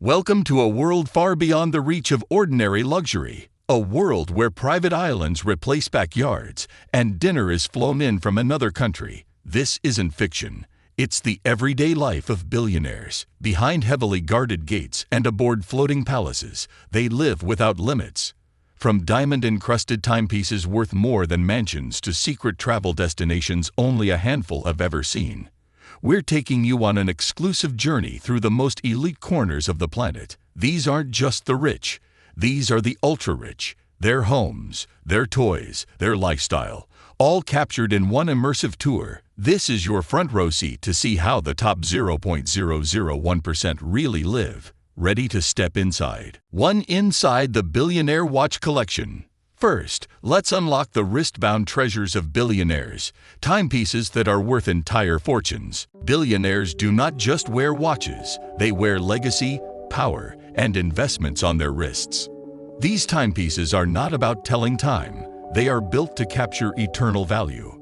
Welcome to a world far beyond the reach of ordinary luxury. A world where private islands replace backyards and dinner is flown in from another country. This isn't fiction. It's the everyday life of billionaires. Behind heavily guarded gates and aboard floating palaces, they live without limits. From diamond-encrusted timepieces worth more than mansions to secret travel destinations only a handful have ever seen. We're taking you on an exclusive journey through the most elite corners of the planet. These aren't just the rich. These are the ultra-rich. Their homes, their toys, their lifestyle, all captured in one immersive tour. This is your front row seat to see how the top 0.001% really live. Ready to step inside? Inside the Billionaire Watch Collection. First, let's unlock the wrist-bound treasures of Billionaire'S, timepieces that are worth entire fortunes. Billionaires do not just wear watches, they wear legacy, power, and investments on their wrists. These timepieces are not about telling time, they are built to capture eternal value.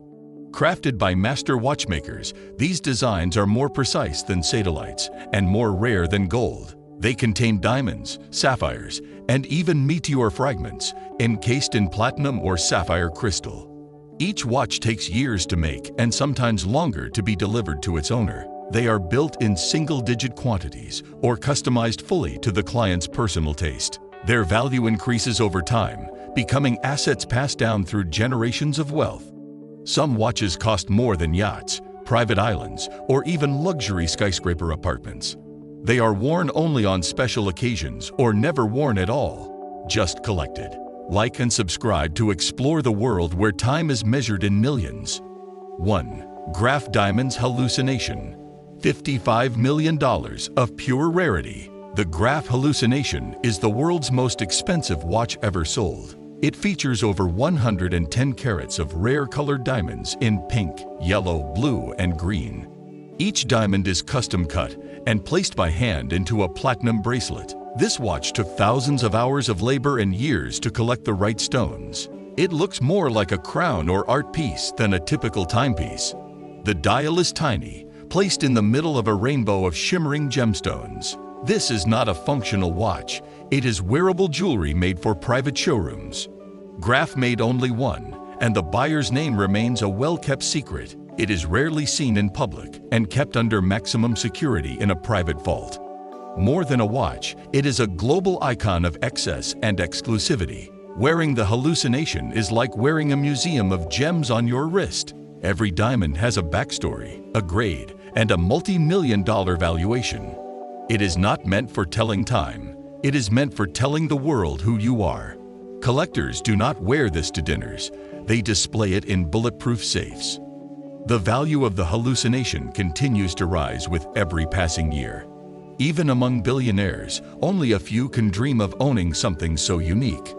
Crafted by master watchmakers, these designs are more precise than satellites and more rare than gold. They contain diamonds, sapphires, and even meteor fragments, encased in platinum or sapphire crystal. Each watch takes years to make and sometimes longer to be delivered to its owner. They are built in single-digit quantities or customized fully to the client's personal taste. Their value increases over time, becoming assets passed down through generations of wealth. Some watches cost more than yachts, private islands, or even luxury skyscraper apartments. They are worn only on special occasions or never worn at all, just collected. Like and subscribe to explore the world where time is measured in millions. 1. Graph Diamonds Hallucination. $55 million of pure rarity. The Graph Hallucination is the world's most expensive watch ever sold. It features over 110 carats of rare colored diamonds in pink, yellow, blue, and green. Each diamond is custom cut and placed by hand into a platinum bracelet. This watch took thousands of hours of labor and years to collect the right stones. It looks more like a crown or art piece than a typical timepiece. The dial is tiny, placed in the middle of a rainbow of shimmering gemstones. This is not a functional watch. It is wearable jewelry made for private showrooms. Graph made only one, and the buyer's name remains a well-kept secret. It is rarely seen in public and kept under maximum security in a private vault. More than a watch, it is a global icon of excess and exclusivity. Wearing the hallucination is like wearing a museum of gems on your wrist. Every diamond has a backstory, a grade, and a multi-million-dollar valuation. It is not meant for telling time. It is meant for telling the world who you are. Collectors do not wear this to dinners. They display it in bulletproof safes. The value of the hallucination continues to rise with every passing year. Even among billionaires, only a few can dream of owning something so unique.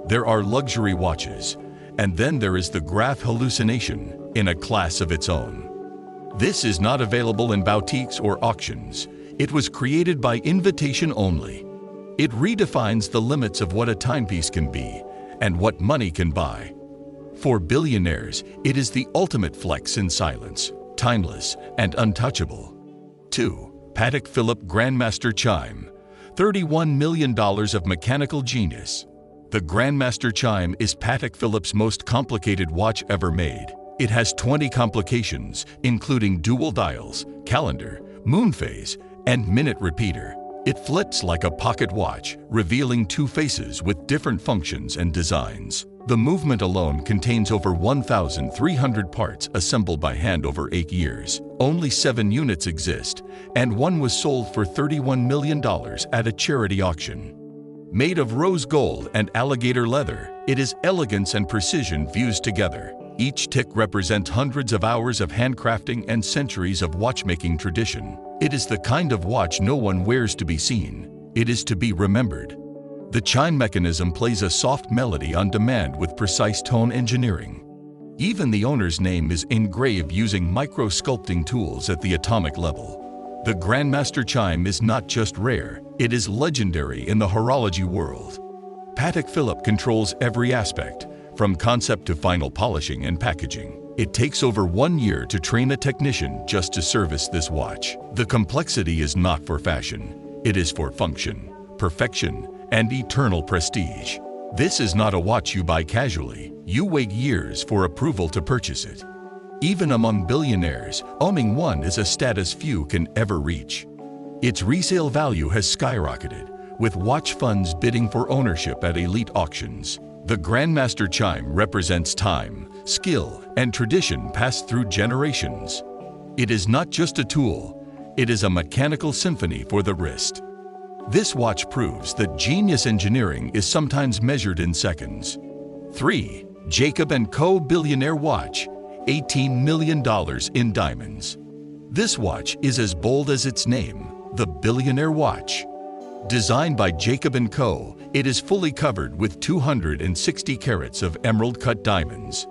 There are luxury watches, and then there is the Graph Hallucination in a class of its own. This is not available in boutiques or auctions. It was created by invitation only. It redefines the limits of what a timepiece can be and what money can buy. For billionaires, it is the ultimate flex in silence, timeless and untouchable. 2. Patek Philippe Grandmaster Chime. $31 million of mechanical genius. The Grandmaster Chime is Patek Philippe's most complicated watch ever made. It has 20 complications, including dual dials, calendar, moon phase, and minute repeater. It flips like a pocket watch, revealing two faces with different functions and designs. The movement alone contains over 1,300 parts assembled by hand over 8 years. Only 7 units exist, and one was sold for $31 million at a charity auction. Made of rose gold and alligator leather, it is elegance and precision fused together. Each tick represents hundreds of hours of handcrafting and centuries of watchmaking tradition. It is the kind of watch no one wears to be seen. It is to be remembered. The chime mechanism plays a soft melody on demand with precise tone engineering. Even the owner's name is engraved using micro-sculpting tools at the atomic level. The Grandmaster Chime is not just rare, it is legendary in the horology world. Patek Philippe controls every aspect, from concept to final polishing and packaging. It takes over 1 year to train a technician just to service this watch. The complexity is not for fashion. It is for function, perfection, and eternal prestige. This is not a watch you buy casually. You wait years for approval to purchase it. Even among billionaires, owning one is a status few can ever reach. Its resale value has skyrocketed, with watch funds bidding for ownership at elite auctions. The Grandmaster chime represents time, skill, and tradition passed through generations. It is not just a tool, it is a mechanical symphony for the wrist. This watch proves that genius engineering is sometimes measured in seconds. 3. Jacob & Co. Billionaire Watch, $18 million in diamonds. This watch is as bold as its name, the Billionaire Watch. Designed by Jacob & Co., it is fully covered with 260 carats of emerald-cut diamonds.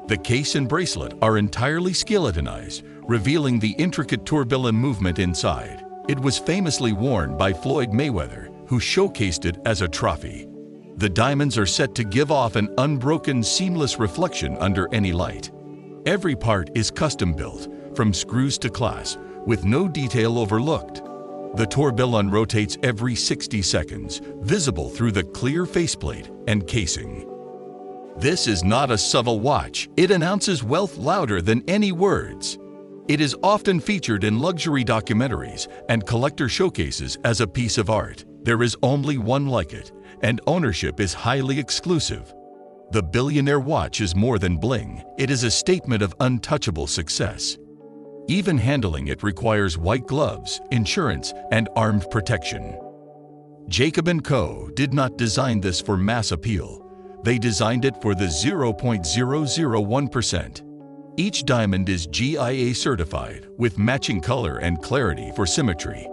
The case and bracelet are entirely skeletonized, revealing the intricate tourbillon movement inside. It was famously worn by Floyd Mayweather, who showcased it as a trophy. The diamonds are set to give off an unbroken, seamless reflection under any light. Every part is custom-built, from screws to clasp, with no detail overlooked. The tourbillon rotates every 60 seconds, visible through the clear faceplate and casing. This is not a subtle watch. It announces wealth louder than any words. It is often featured in luxury documentaries and collector showcases as a piece of art. There is only one like it, and ownership is highly exclusive. The Billionaire Watch is more than bling. It is a statement of untouchable success. Even handling it requires white gloves, insurance, and armed protection. Jacob & Co. did not design this for mass appeal. They designed it for the 0.001%. Each diamond is GIA certified with matching color and clarity for symmetry.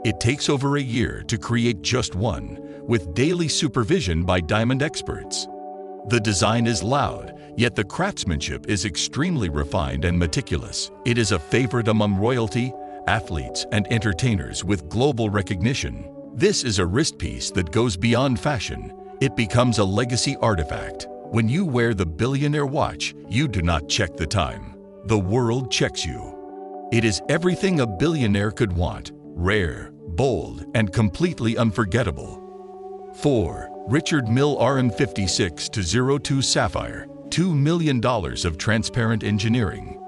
It takes over a year to create just one, with daily supervision by diamond experts. The design is loud, yet the craftsmanship is extremely refined and meticulous. It is a favorite among royalty, athletes, and entertainers with global recognition. This is a wrist piece that goes beyond fashion. It becomes a legacy artifact. When you wear the Billionaire Watch, you do not check the time. The world checks you. It is everything a billionaire could want: rare, bold, and completely unforgettable. 4. Richard Mille RM56-02 Sapphire, $2 million of transparent engineering.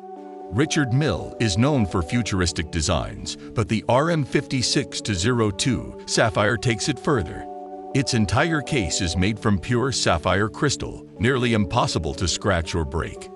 Richard Mille is known for futuristic designs, but the RM56-02 Sapphire takes it further. Its entire case is made from pure sapphire crystal, nearly impossible to scratch or break.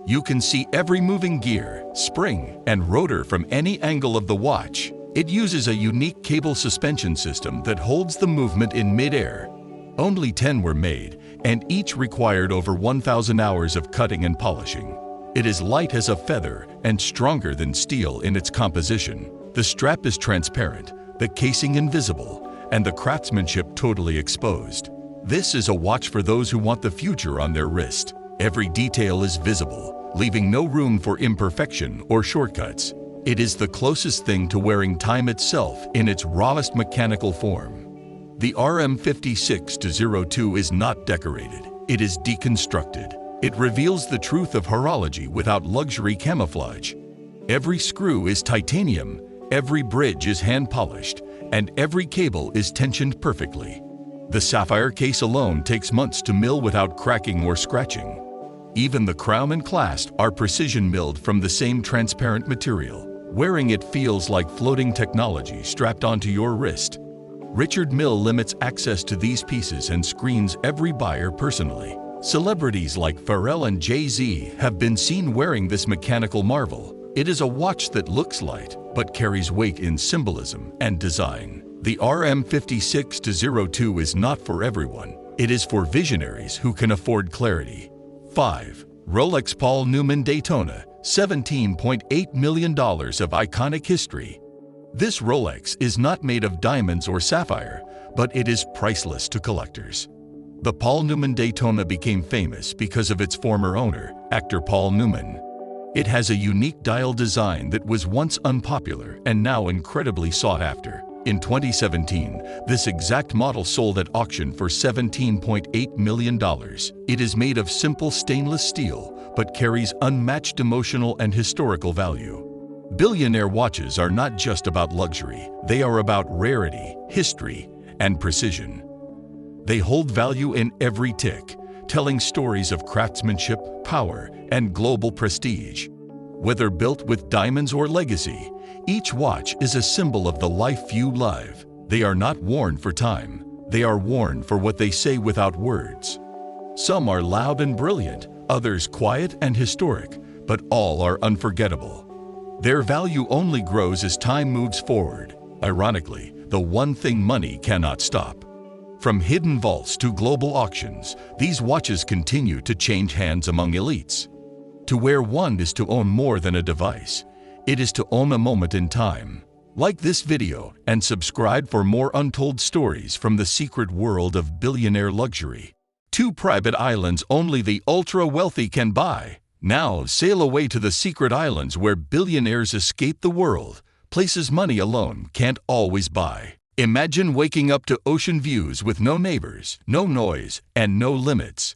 You can see every moving gear, spring, and rotor from any angle of the watch. It uses a unique cable suspension system that holds the movement in mid-air. Only 10 were made, and each required over 1,000 hours of cutting and polishing. It is light as a feather and stronger than steel in its composition. The strap is transparent, the casing invisible, and the craftsmanship totally exposed. This is a watch for those who want the future on their wrist. Every detail is visible, leaving no room for imperfection or shortcuts. It is the closest thing to wearing time itself in its rawest mechanical form. The RM56-02 is not decorated. It is deconstructed. It reveals the truth of horology without luxury camouflage. Every screw is titanium, every bridge is hand-polished, and every cable is tensioned perfectly. The sapphire case alone takes months to mill without cracking or scratching. Even the crown and clasp are precision milled from the same transparent material. Wearing it feels like floating technology strapped onto your wrist. Richard Mille limits access to these pieces and screens every buyer personally. Celebrities like Pharrell and Jay-Z have been seen wearing this mechanical marvel. It is a watch that looks light, but carries weight in symbolism and design. The RM56-02 is not for everyone. It is for visionaries who can afford clarity. 5. Rolex Paul Newman Daytona, $17.8 million of iconic history. This Rolex is not made of diamonds or sapphire, but it is priceless to collectors. The Paul Newman Daytona became famous because of its former owner, actor Paul Newman. It has a unique dial design that was once unpopular and now incredibly sought after. In 2017, this exact model sold at auction for $17.8 million. It is made of simple stainless steel, but carries unmatched emotional and historical value. Billionaire watches are not just about luxury, they are about rarity, history, and precision. They hold value in every tick, telling stories of craftsmanship, power, and global prestige. Whether built with diamonds or legacy, each watch is a symbol of the life you love. They are not worn for time, they are worn for what they say without words. Some are loud and brilliant, others quiet and historic, but all are unforgettable. Their value only grows as time moves forward. Ironically, the one thing money cannot stop. From hidden vaults to global auctions, these watches continue to change hands among elites. To wear one is to own more than a device. It is to own a moment in time. Like this video and subscribe for more untold stories from the secret world of billionaire luxury. 2 private islands only the ultra-wealthy can buy. Now sail away to the secret islands where billionaires escape the world, places money alone can't always buy. Imagine waking up to ocean views with no neighbors, no noise, and no limits.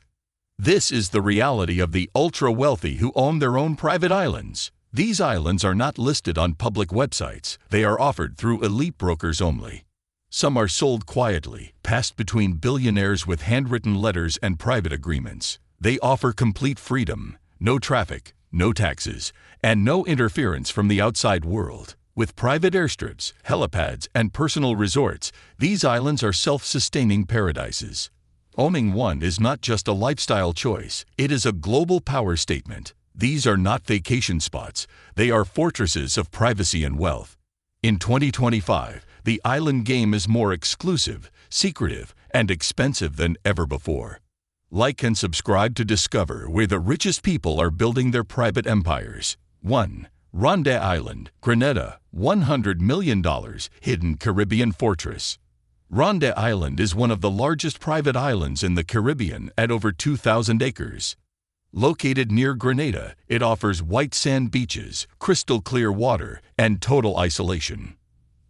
This is the reality of the ultra-wealthy who own their own private islands. These islands are not listed on public websites. They are offered through elite brokers only. Some are sold quietly, passed between billionaires with handwritten letters and private agreements. They offer complete freedom, no traffic, no taxes, and no interference from the outside world. With private airstrips, helipads, and personal resorts, these islands are self-sustaining paradises. Owning one is not just a lifestyle choice, it is a global power statement. These are not vacation spots, they are fortresses of privacy and wealth. In 2025, the island game is more exclusive, secretive, and expensive than ever before. Like and subscribe to discover where the richest people are building their private empires. 1. Ronde Island, Grenada, $100 million, hidden Caribbean fortress. Ronde Island is one of the largest private islands in the Caribbean at over 2,000 acres. Located near Grenada, it offers white sand beaches, crystal clear water, and total isolation.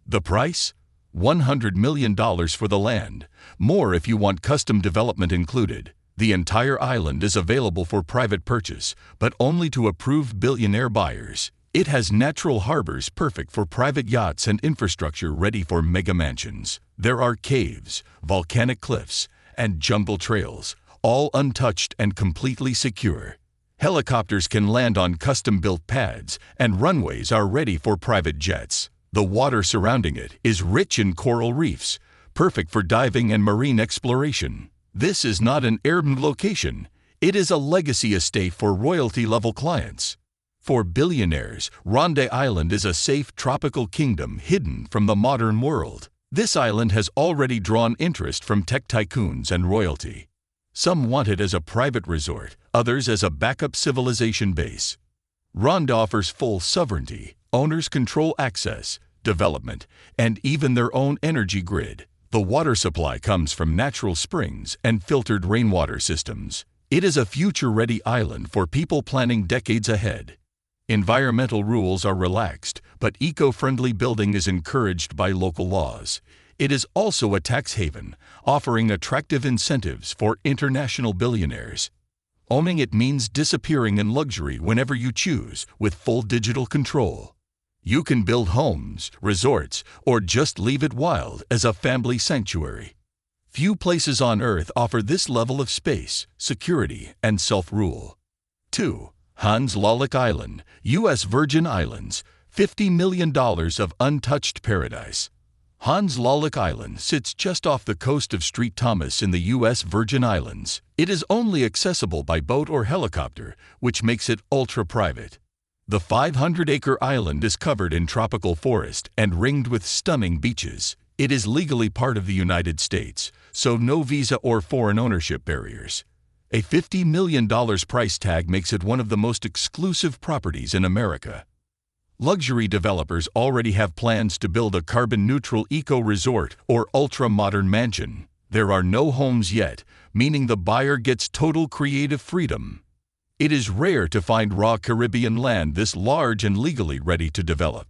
The price? $100 million for the land, more if you want custom development included. The entire island is available for private purchase, but only to approved billionaire buyers. It has natural harbors perfect for private yachts and infrastructure ready for mega mansions. There are caves, volcanic cliffs, and jungle trails, all untouched and completely secure. Helicopters can land on custom-built pads, and runways are ready for private jets. The water surrounding it is rich in coral reefs, perfect for diving and marine exploration. This is not an urban location. It is a legacy estate for royalty-level clients. For billionaires, Ronde Island is a safe tropical kingdom hidden from the modern world. This island has already drawn interest from tech tycoons and royalty. Some want it as a private resort, others as a backup civilization base. Ronde offers full sovereignty. Owners control access, development, and even their own energy grid. The water supply comes from natural springs and filtered rainwater systems. It is a future-ready island for people planning decades ahead. Environmental rules are relaxed, but eco-friendly building is encouraged by local laws. It is also a tax haven, offering attractive incentives for international billionaires. Owning it means disappearing in luxury whenever you choose, with full digital control. You can build homes, resorts, or just leave it wild as a family sanctuary. Few places on Earth offer this level of space, security, and self-rule. 2. Hans Lollik Island, U.S. Virgin Islands, $50 million of untouched paradise. Hans Lollik Island sits just off the coast of St. Thomas in the U.S. Virgin Islands. It is only accessible by boat or helicopter, which makes it ultra-private. The 500-acre island is covered in tropical forest and ringed with stunning beaches. It is legally part of the United States, so no visa or foreign ownership barriers. A $50 million price tag makes it one of the most exclusive properties in America. Luxury developers already have plans to build a carbon-neutral eco-resort or ultra-modern mansion. There are no homes yet, meaning the buyer gets total creative freedom. It is rare to find raw Caribbean land this large and legally ready to develop.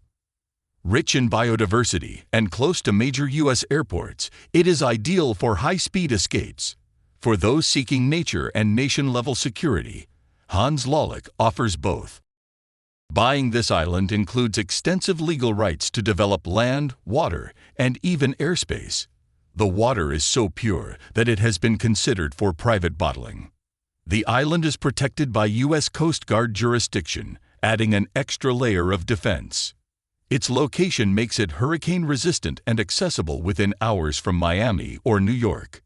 Rich in biodiversity and close to major U.S. airports, it is ideal for high-speed escapes. For those seeking nature and nation-level security, Hans Lollik offers both. Buying this island includes extensive legal rights to develop land, water, and even airspace. The water is so pure that it has been considered for private bottling. The island is protected by U.S. Coast Guard jurisdiction, adding an extra layer of defense. Its location makes it hurricane-resistant and accessible within hours from Miami or New York.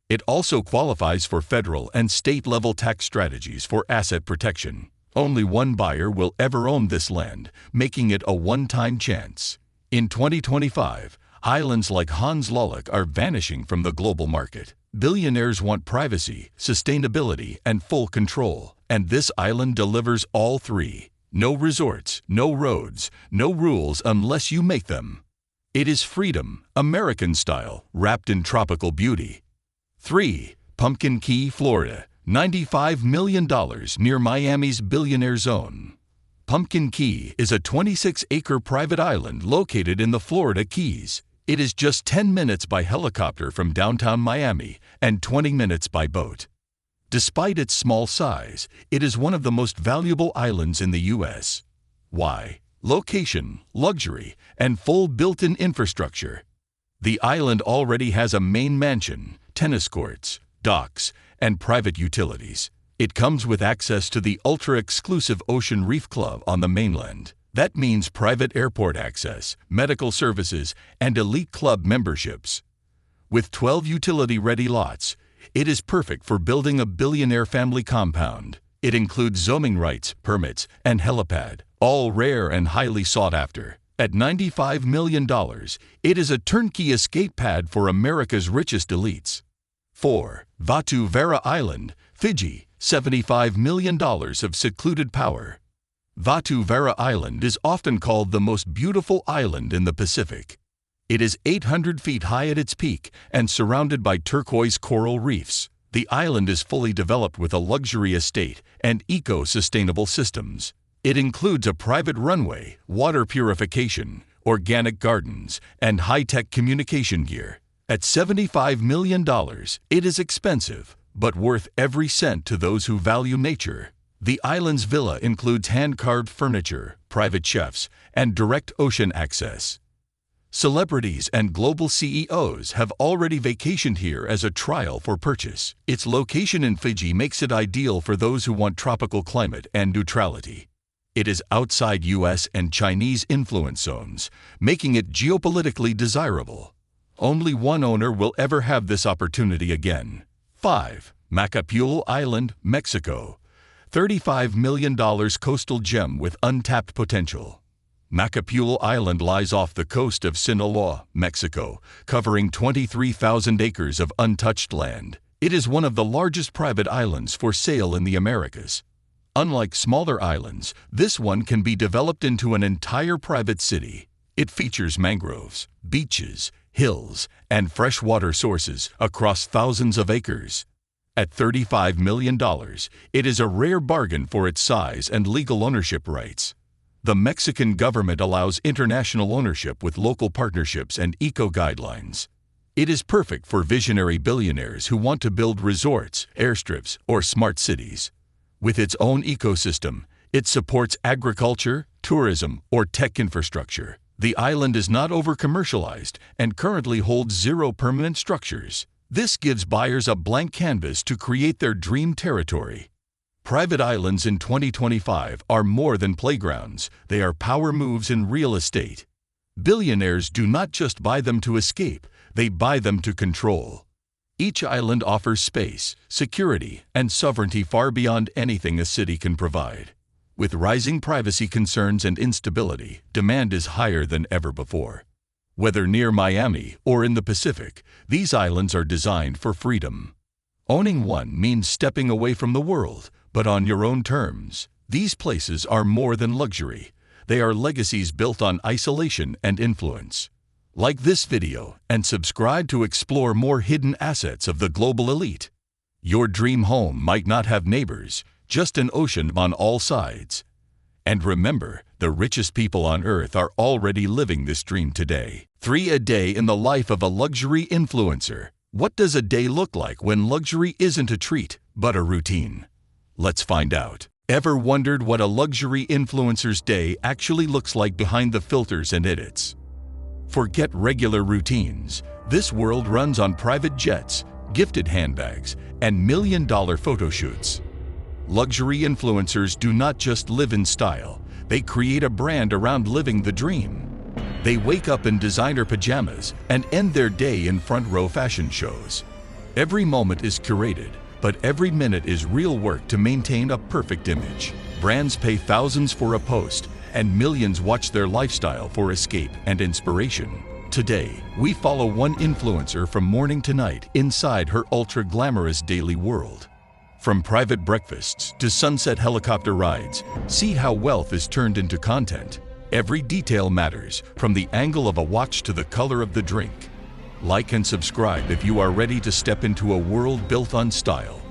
It also qualifies for federal and state-level tax strategies for asset protection. Only one buyer will ever own this land, making it a one-time chance. In 2025, islands like Hans Lollik are vanishing from the global market. Billionaires want privacy, sustainability, and full control, and this island delivers all three. No resorts, no roads, no rules unless you make them. It is freedom, American style, wrapped in tropical beauty. 3. Pumpkin Key, Florida, $95 million near Miami's Billionaire'S Zone. Pumpkin Key is a 26-acre private island located in the Florida Keys. It is just 10 minutes by helicopter from downtown Miami and 20 minutes by boat. Despite its small size, it is one of the most valuable islands in the U.S. Why? Location, luxury, and full built-in infrastructure. The island already has a main mansion, tennis courts, docks, and private utilities. It comes with access to the ultra-exclusive Ocean Reef Club on the mainland. That means private airport access, medical services, and elite club memberships. With 12 utility-ready lots, it is perfect for building a billionaire family compound. It includes zoning rights, permits, and helipad, all rare and highly sought after. At $95 million, it is a turnkey escape pad for America's richest elites. 4. Vatu Vera Island, Fiji, $75 million of secluded power. Vatu Vera Island is often called the most beautiful island in the Pacific. It is 800 feet high at its peak and surrounded by turquoise coral reefs. The island is fully developed with a luxury estate and eco-sustainable systems. It includes a private runway, water purification, organic gardens, and high-tech communication gear. At $75 million, it is expensive, but worth every cent to those who value nature. The island's villa includes hand-carved furniture, private chefs, and direct ocean access. Celebrities and global CEOs have already vacationed here as a trial for purchase. Its location in Fiji makes it ideal for those who want tropical climate and neutrality. It is outside U.S. and Chinese influence zones, making it geopolitically desirable. Only one owner will ever have this opportunity again. 5. Macapulco Island, Mexico, $35 million coastal gem with untapped potential. Macapulco Island lies off the coast of Sinaloa, Mexico, covering 23,000 acres of untouched land. It is one of the largest private islands for sale in the Americas. Unlike smaller islands, this one can be developed into an entire private city. It features mangroves, beaches, hills, and freshwater sources across thousands of acres. At $35 million, it is a rare bargain for its size and legal ownership rights. The Mexican government allows international ownership with local partnerships and eco-guidelines. It is perfect for visionary billionaires who want to build resorts, airstrips, or smart cities. With its own ecosystem, it supports agriculture, tourism, or tech infrastructure. The island is not over-commercialized and currently holds 0 permanent structures. This gives buyers a blank canvas to create their dream territory. Private islands in 2025 are more than playgrounds. They are power moves in real estate. Billionaires do not just buy them to escape, they buy them to control. Each island offers space, security, and sovereignty far beyond anything a city can provide. With rising privacy concerns and instability, demand is higher than ever before. Whether near Miami or in the Pacific, these islands are designed for freedom. Owning one means stepping away from the world, but on your own terms. These places are more than luxury. They are legacies built on isolation and influence. Like this video and subscribe to explore more hidden assets of the global elite. Your dream home might not have neighbors, just an ocean on all sides. And remember, the richest people on earth are already living this dream today. 3. A day in the life of a luxury influencer. What does a day look like when luxury isn't a treat, but a routine? Let's find out. Ever wondered what a luxury influencer's day actually looks like behind the filters and edits? Forget regular routines. This world runs on private jets, gifted handbags, and million-dollar photo shoots. Luxury influencers do not just live in style, they create a brand around living the dream. They wake up in designer pajamas and end their day in front-row fashion shows. Every moment is curated, but every minute is real work to maintain a perfect image. Brands pay thousands for a post, and millions watch their lifestyle for escape and inspiration. Today, we follow one influencer from morning to night inside her ultra-glamorous daily world. From private breakfasts to sunset helicopter rides, see how wealth is turned into content. Every detail matters, from the angle of a watch to the color of the drink. Like and subscribe if you are ready to step into a world built on style.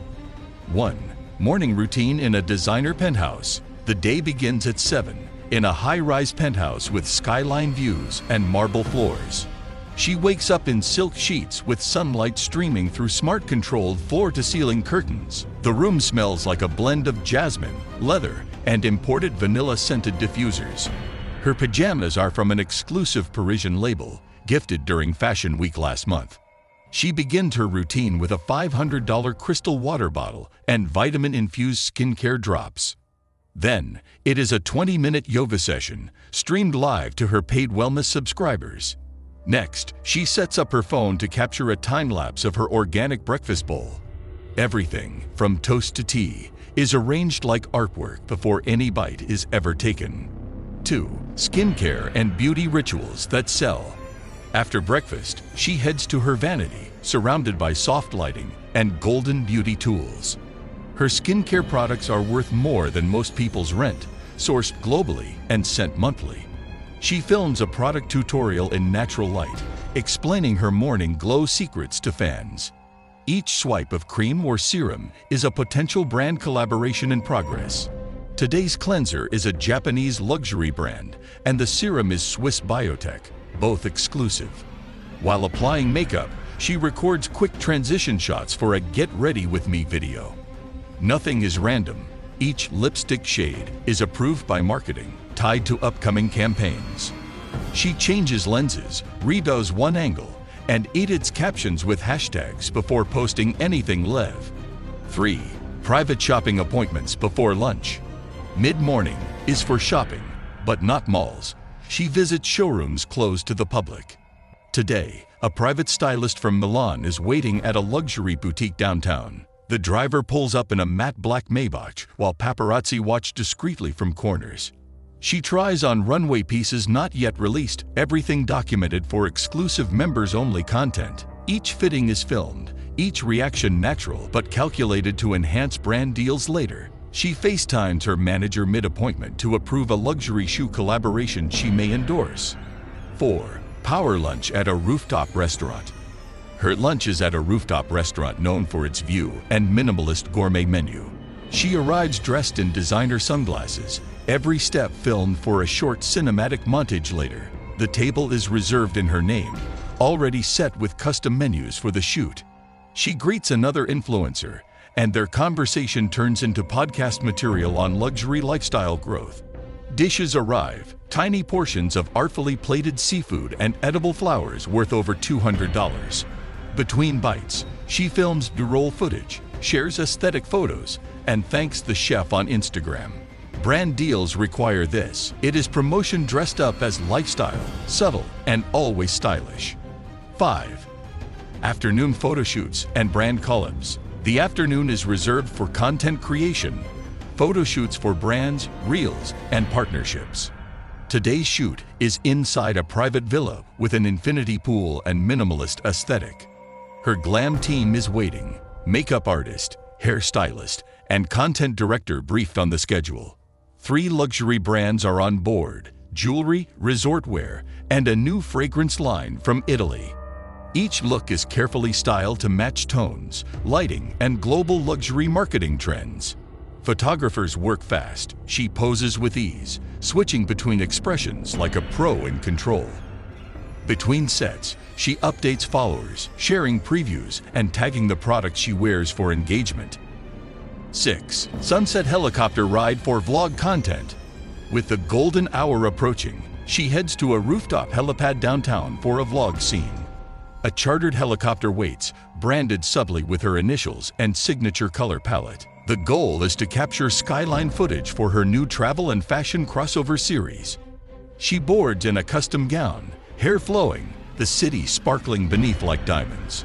1. Morning routine in a designer penthouse. The day begins at 7, in a high-rise penthouse with skyline views and marble floors. She wakes up in silk sheets with sunlight streaming through smart-controlled floor-to-ceiling curtains. The room smells like a blend of jasmine, leather, and imported vanilla-scented diffusers. Her pajamas are from an exclusive Parisian label, gifted during Fashion Week last month. She begins her routine with a $500 crystal water bottle and vitamin-infused skincare drops. Then, it is a 20-minute yoga session, streamed live to her paid wellness subscribers. Next, she sets up her phone to capture a time-lapse of her organic breakfast bowl. Everything, from toast to tea, is arranged like artwork before any bite is ever taken. 2. Skincare and beauty rituals that sell. After breakfast, she heads to her vanity, surrounded by soft lighting and golden beauty tools. Her skincare products are worth more than most people's rent, sourced globally and sent monthly. She films a product tutorial in natural light, explaining her morning glow secrets to fans. Each swipe of cream or serum is a potential brand collaboration in progress. Today's cleanser is a Japanese luxury brand, and the serum is Swiss biotech, both exclusive. While applying makeup, she records quick transition shots for a Get Ready With Me video. Nothing is random. Each lipstick shade is approved by marketing, tied to upcoming campaigns. She changes lenses, redoes one angle, and edits captions with hashtags before posting anything Lev. 3. Private shopping appointments before lunch. Mid-morning is for shopping, but not malls. She visits showrooms closed to the public. Today, a private stylist from Milan is waiting at a luxury boutique downtown. The driver pulls up in a matte black Maybach while paparazzi watch discreetly from corners. She tries on runway pieces not yet released, everything documented for exclusive members-only content. Each fitting is filmed, each reaction natural but calculated to enhance brand deals later. She FaceTimes her manager mid-appointment to approve a luxury shoe collaboration she may endorse. 4. Power lunch at a rooftop restaurant. Her lunch is at a rooftop restaurant known for its view and minimalist gourmet menu. She arrives dressed in designer sunglasses, every step filmed for a short cinematic montage later. The table is reserved in her name, already set with custom menus for the shoot. She greets another influencer, and their conversation turns into podcast material on luxury lifestyle growth. Dishes arrive, tiny portions of artfully plated seafood and edible flowers worth over $200. Between bites, she films B-roll footage, shares aesthetic photos, and thanks the chef on Instagram. Brand deals require this. It is promotion dressed up as lifestyle, subtle, and always stylish. 5. Afternoon photo shoots and brand collabs. The afternoon is reserved for content creation, photo shoots for brands, reels, and partnerships. Today's shoot is inside a private villa with an infinity pool and minimalist aesthetic. Her glam team is waiting, makeup artist, hairstylist, and content director briefed on the schedule. 3 luxury brands are on board: jewelry, resort wear, and a new fragrance line from Italy. Each look is carefully styled to match tones, lighting, and global luxury marketing trends. Photographers work fast. She poses with ease, switching between expressions like a pro in control. Between sets, she updates followers, sharing previews and tagging the product she wears for engagement. 6. Sunset helicopter ride for vlog content. With the golden hour approaching, she heads to a rooftop helipad downtown for a vlog scene. A chartered helicopter waits, branded subtly with her initials and signature color palette. The goal is to capture skyline footage for her new travel and fashion crossover series. She boards in a custom gown, hair flowing, the city sparkling beneath like diamonds.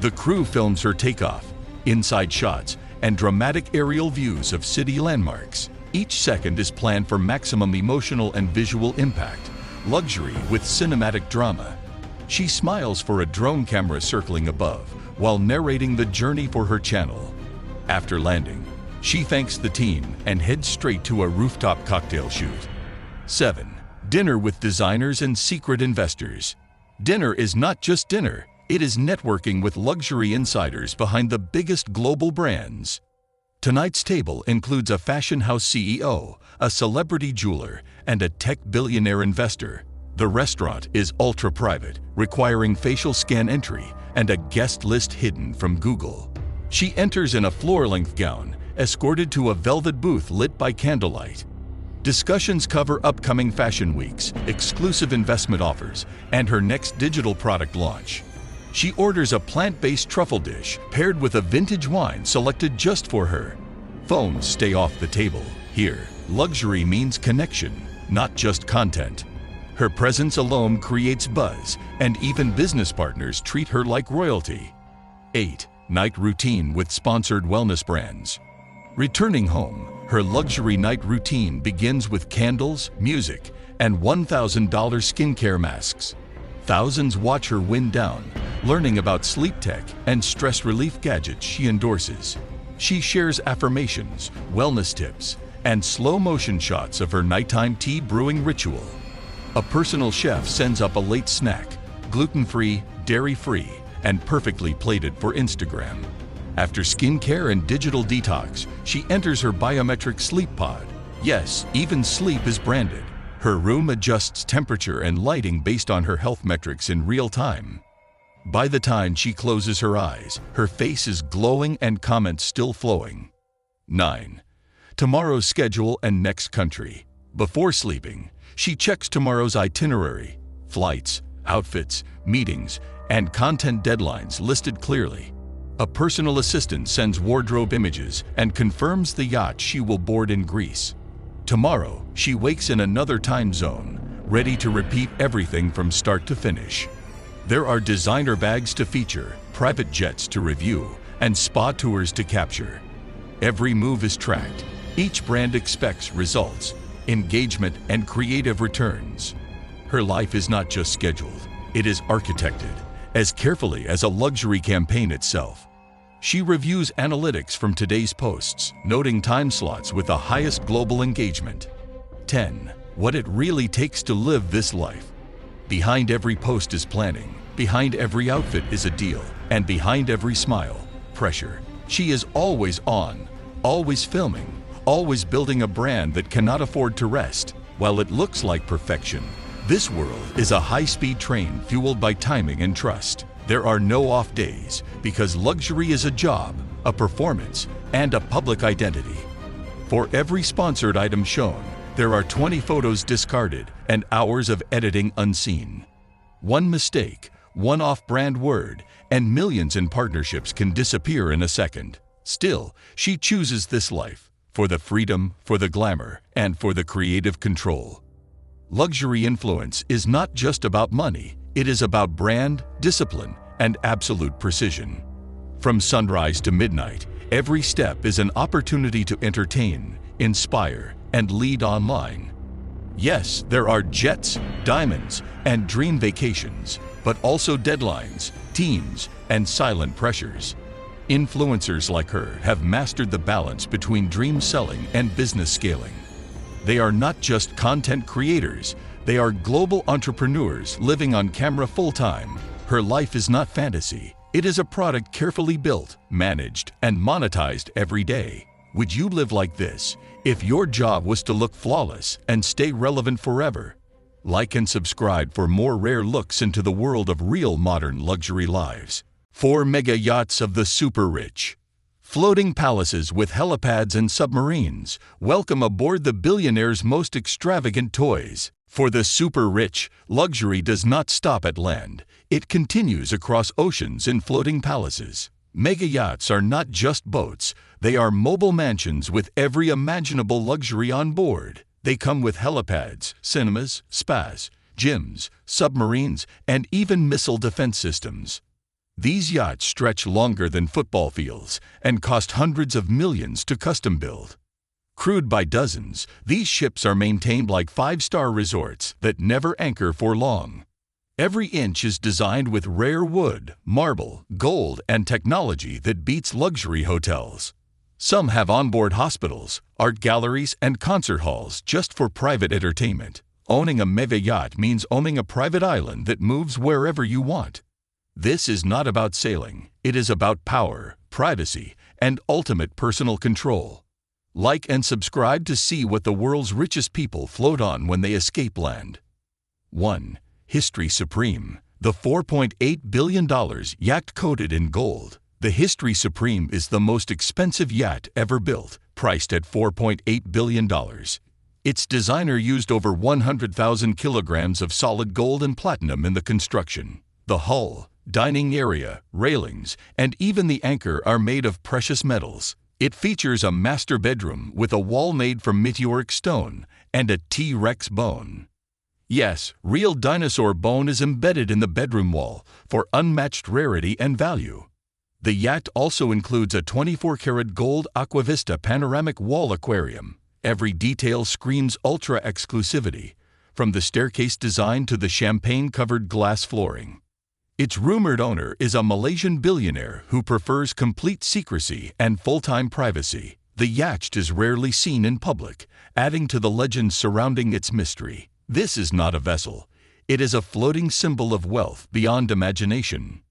The crew films her takeoff, inside shots, and dramatic aerial views of city landmarks. Each second is planned for maximum emotional and visual impact, luxury with cinematic drama. She smiles for a drone camera circling above while narrating the journey for her channel. After landing, she thanks the team and heads straight to a rooftop cocktail shoot. 7. Dinner with designers and secret investors. Dinner is not just dinner, it is networking with luxury insiders behind the biggest global brands. Tonight's table includes a fashion house CEO, a celebrity jeweler, and a tech billionaire investor. The restaurant is ultra-private, requiring facial scan entry and a guest list hidden from Google. She enters in a floor-length gown, escorted to a velvet booth lit by candlelight. Discussions cover upcoming fashion weeks, exclusive investment offers, and her next digital product launch. She orders a plant-based truffle dish paired with a vintage wine selected just for her. Phones stay off the table. Here, luxury means connection, not just content. Her presence alone creates buzz, and even business partners treat her like royalty. 8. Night routine with sponsored wellness brands. Returning home, her luxury night routine begins with candles, music, and $1,000 skincare masks. Thousands watch her wind down, learning about sleep tech and stress relief gadgets she endorses. She shares affirmations, wellness tips, and slow-motion shots of her nighttime tea brewing ritual. A personal chef sends up a late snack, gluten-free, dairy-free, and perfectly plated for Instagram. After skincare and digital detox, she enters her biometric sleep pod. Yes, even sleep is branded. Her room adjusts temperature and lighting based on her health metrics in real time. By the time she closes her eyes, her face is glowing and comments still flowing. 9. Tomorrow's schedule and next country. Before sleeping, she checks tomorrow's itinerary, flights, outfits, meetings, and content deadlines listed clearly. A personal assistant sends wardrobe images and confirms the yacht she will board in Greece. Tomorrow, she wakes in another time zone, ready to repeat everything from start to finish. There are designer bags to feature, private jets to review, and spa tours to capture. Every move is tracked. Each brand expects results, engagement, and creative returns. Her life is not just scheduled, it is architected, as carefully as a luxury campaign itself. She reviews analytics from today's posts, noting time slots with the highest global engagement. 10. What it really takes to live this life. Behind every post is planning, behind every outfit is a deal, and behind every smile, pressure. She is always on, always filming, always building a brand that cannot afford to rest. While it looks like perfection, this world is a high-speed train fueled by timing and trust. There are no off days because luxury is a job, a performance, and a public identity. For every sponsored item shown, there are 20 photos discarded and hours of editing unseen. One mistake, one off-brand word, and millions in partnerships can disappear in a second. Still, she chooses this life for the freedom, for the glamour, and for the creative control. Luxury influence is not just about money. It is about brand, discipline, and absolute precision. From sunrise to midnight, every step is an opportunity to entertain, inspire, and lead online. Yes, there are jets, diamonds, and dream vacations, but also deadlines, teams, and silent pressures. Influencers like her have mastered the balance between dream selling and business scaling. They are not just content creators, they are global entrepreneurs living on camera full-time. Her life is not fantasy. It is a product carefully built, managed, and monetized every day. Would you live like this if your job was to look flawless and stay relevant forever? Like and subscribe for more rare looks into the world of real modern luxury lives. 4 mega yachts of the super rich. Floating palaces with helipads and submarines. Welcome aboard the billionaire's most extravagant toys. For the super rich, luxury does not stop at land. It continues across oceans in floating palaces. Mega yachts are not just boats. They are mobile mansions with every imaginable luxury on board. They come with helipads, cinemas, spas, gyms, submarines, and even missile defense systems. These yachts stretch longer than football fields and cost hundreds of millions to custom build. Crewed by dozens, these ships are maintained like five-star resorts that never anchor for long. Every inch is designed with rare wood, marble, gold, and technology that beats luxury hotels. Some have onboard hospitals, art galleries, and concert halls just for private entertainment. Owning a mega yacht means owning a private island that moves wherever you want. This is not about sailing. It is about power, privacy, and ultimate personal control. Like and subscribe to see what the world's richest people float on when they escape land. 1. History Supreme. The $4.8 billion yacht coated in gold. The History Supreme is the most expensive yacht ever built, priced at $4.8 billion. Its designer used over 100,000 kilograms of solid gold and platinum in the construction. The hull, dining area, railings, and even the anchor are made of precious metals. It features a master bedroom with a wall made from meteoric stone and a T-Rex bone. Yes, real dinosaur bone is embedded in the bedroom wall for unmatched rarity and value. The yacht also includes a 24-karat gold Aquavista panoramic wall aquarium. Every detail screams ultra exclusivity, from the staircase design to the champagne-covered glass flooring. Its rumored owner is a Malaysian billionaire who prefers complete secrecy and full-time privacy. The yacht is rarely seen in public, adding to the legends surrounding its mystery. This is not a vessel. It is a floating symbol of wealth beyond imagination.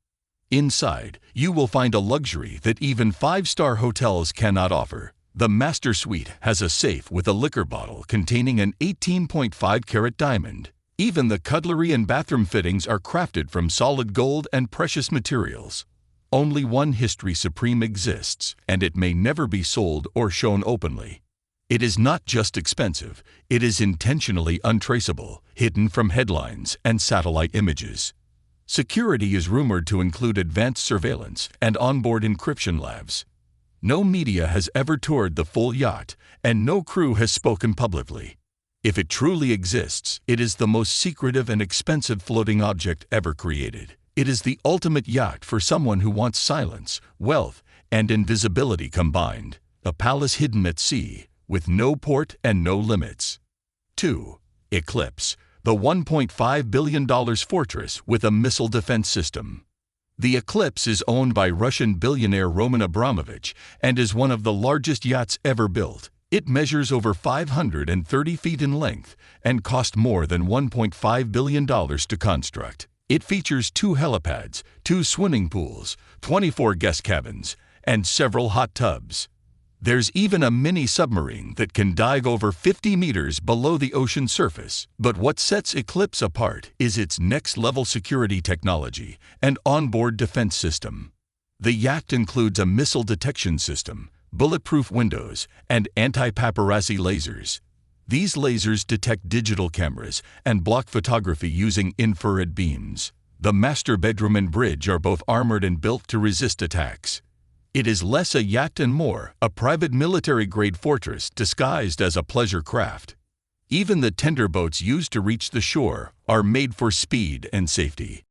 Inside, you will find a luxury that even five-star hotels cannot offer. The master suite has a safe with a liquor bottle containing an 18.5-carat diamond. Even the cutlery and bathroom fittings are crafted from solid gold and precious materials. Only one History Supreme exists, and it may never be sold or shown openly. It is not just expensive, it is intentionally untraceable, hidden from headlines and satellite images. Security is rumored to include advanced surveillance and onboard encryption labs. No media has ever toured the full yacht, and no crew has spoken publicly. If it truly exists, it is the most secretive and expensive floating object ever created. It is the ultimate yacht for someone who wants silence, wealth, and invisibility combined. A palace hidden at sea, with no port and no limits. 2. Eclipse, the $1.5 billion fortress with a missile defense system. The Eclipse is owned by Russian billionaire Roman Abramovich and is one of the largest yachts ever built. It measures over 530 feet in length and cost more than $1.5 billion to construct. It features 2 helipads, 2 swimming pools, 24 guest cabins, and several hot tubs. There's even a mini submarine that can dive over 50 meters below the ocean surface. But what sets Eclipse apart is its next-level security technology and onboard defense system. The yacht includes a missile detection system, bulletproof windows, and anti-paparazzi lasers. These lasers detect digital cameras and block photography using infrared beams. The master bedroom and bridge are both armored and built to resist attacks. It is less a yacht and more a private military-grade fortress disguised as a pleasure craft. Even the tender boats used to reach the shore are made for speed and safety.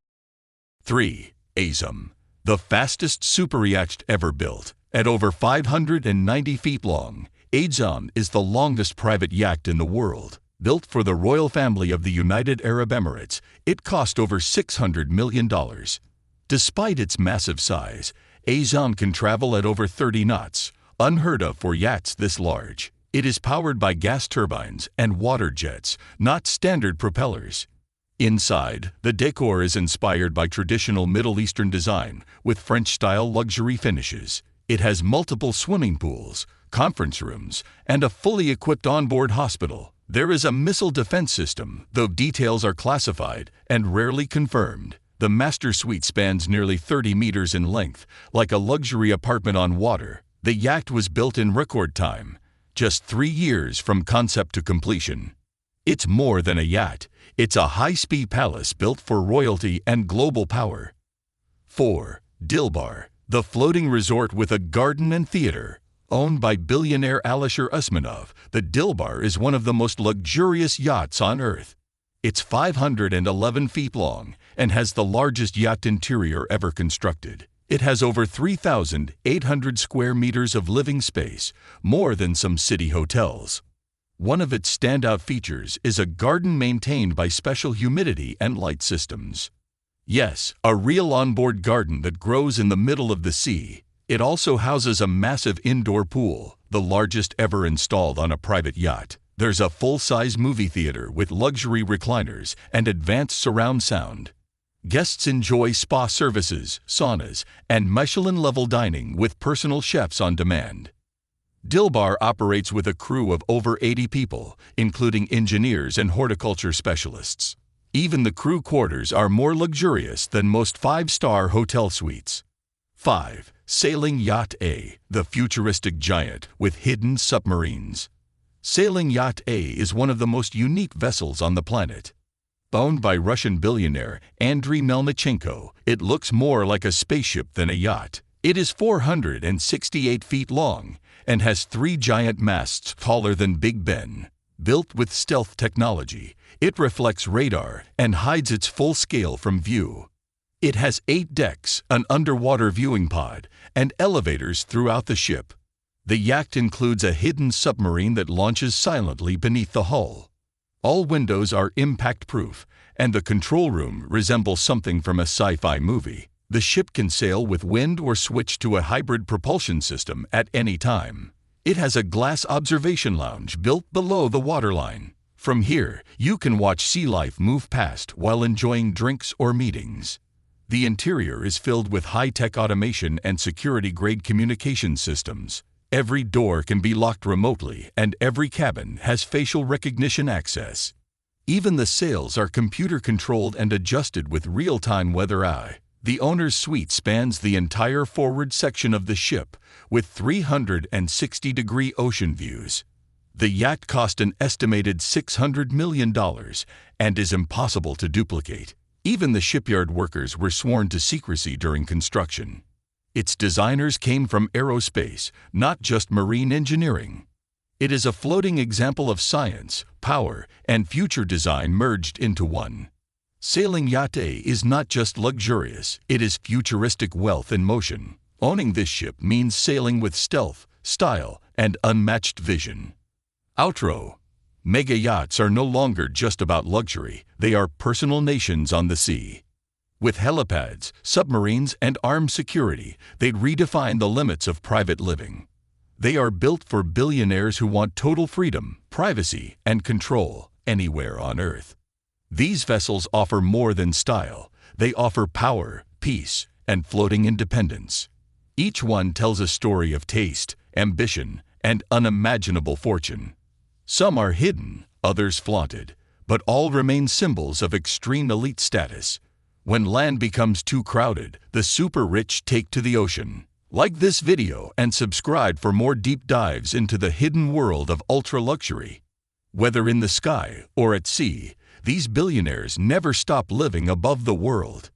3. ASM, the fastest superyacht ever built. At over 590 feet long, ASM is the longest private yacht in the world. Built for the royal family of the United Arab Emirates, it cost over $600 million. Despite its massive size, ASM can travel at over 30 knots, unheard of for yachts this large. It is powered by gas turbines and water jets, not standard propellers. Inside, the decor is inspired by traditional Middle Eastern design with French-style luxury finishes. It has multiple swimming pools, conference rooms, and a fully equipped onboard hospital. There is a missile defense system, though details are classified and rarely confirmed. The master suite spans nearly 30 meters in length, like a luxury apartment on water. The yacht was built in record time, just 3 years from concept to completion. It's more than a yacht. It's a high-speed palace built for royalty and global power. 4. Dilbar, the floating resort with a garden and theater. Owned by billionaire Alisher Usmanov, the Dilbar is one of the most luxurious yachts on Earth. It's 511 feet long and has the largest yacht interior ever constructed. It has over 3,800 square meters of living space, more than some city hotels. One of its standout features is a garden maintained by special humidity and light systems. Yes, a real onboard garden that grows in the middle of the sea. It also houses a massive indoor pool, the largest ever installed on a private yacht. There's a full-size movie theater with luxury recliners and advanced surround sound. Guests enjoy spa services, saunas, and Michelin-level dining with personal chefs on demand. Dilbar operates with a crew of over 80 people, including engineers and horticulture specialists. Even the crew quarters are more luxurious than most 5-star hotel suites. 5. Sailing Yacht A, the futuristic giant with hidden submarines. Sailing Yacht A is one of the most unique vessels on the planet. Owned by Russian billionaire Andriy Melnichenko, it looks more like a spaceship than a yacht. It is 468 feet long and has 3 giant masts taller than Big Ben. Built with stealth technology, it reflects radar and hides its full scale from view. It has 8 decks, an underwater viewing pod, and elevators throughout the ship. The yacht includes a hidden submarine that launches silently beneath the hull. All windows are impact-proof, and the control room resembles something from a sci-fi movie. The ship can sail with wind or switch to a hybrid propulsion system at any time. It has a glass observation lounge built below the waterline. From here, you can watch sea life move past while enjoying drinks or meetings. The interior is filled with high-tech automation and security-grade communication systems. Every door can be locked remotely, and every cabin has facial recognition access. Even the sails are computer-controlled and adjusted with real-time weather eye. The owner's suite spans the entire forward section of the ship, with 360-degree ocean views. The yacht cost an estimated $600 million and is impossible to duplicate. Even the shipyard workers were sworn to secrecy during construction. Its designers came from aerospace, not just marine engineering. It is a floating example of science, power, and future design merged into one. Sailing Yacht A is not just luxurious, it is futuristic wealth in motion. Owning this ship means sailing with stealth, style, and unmatched vision. Outro. Mega yachts are no longer just about luxury, they are personal nations on the sea. With helipads, submarines, and armed security, they'd redefine the limits of private living. They are built for billionaires who want total freedom, privacy, and control anywhere on Earth. These vessels offer more than style. They offer power, peace, and floating independence. Each one tells a story of taste, ambition, and unimaginable fortune. Some are hidden, others flaunted, but all remain symbols of extreme elite status. When land becomes too crowded, the super rich take to the ocean. Like this video and subscribe for more deep dives into the hidden world of ultra-luxury. Whether in the sky or at sea, these billionaires never stop living above the world.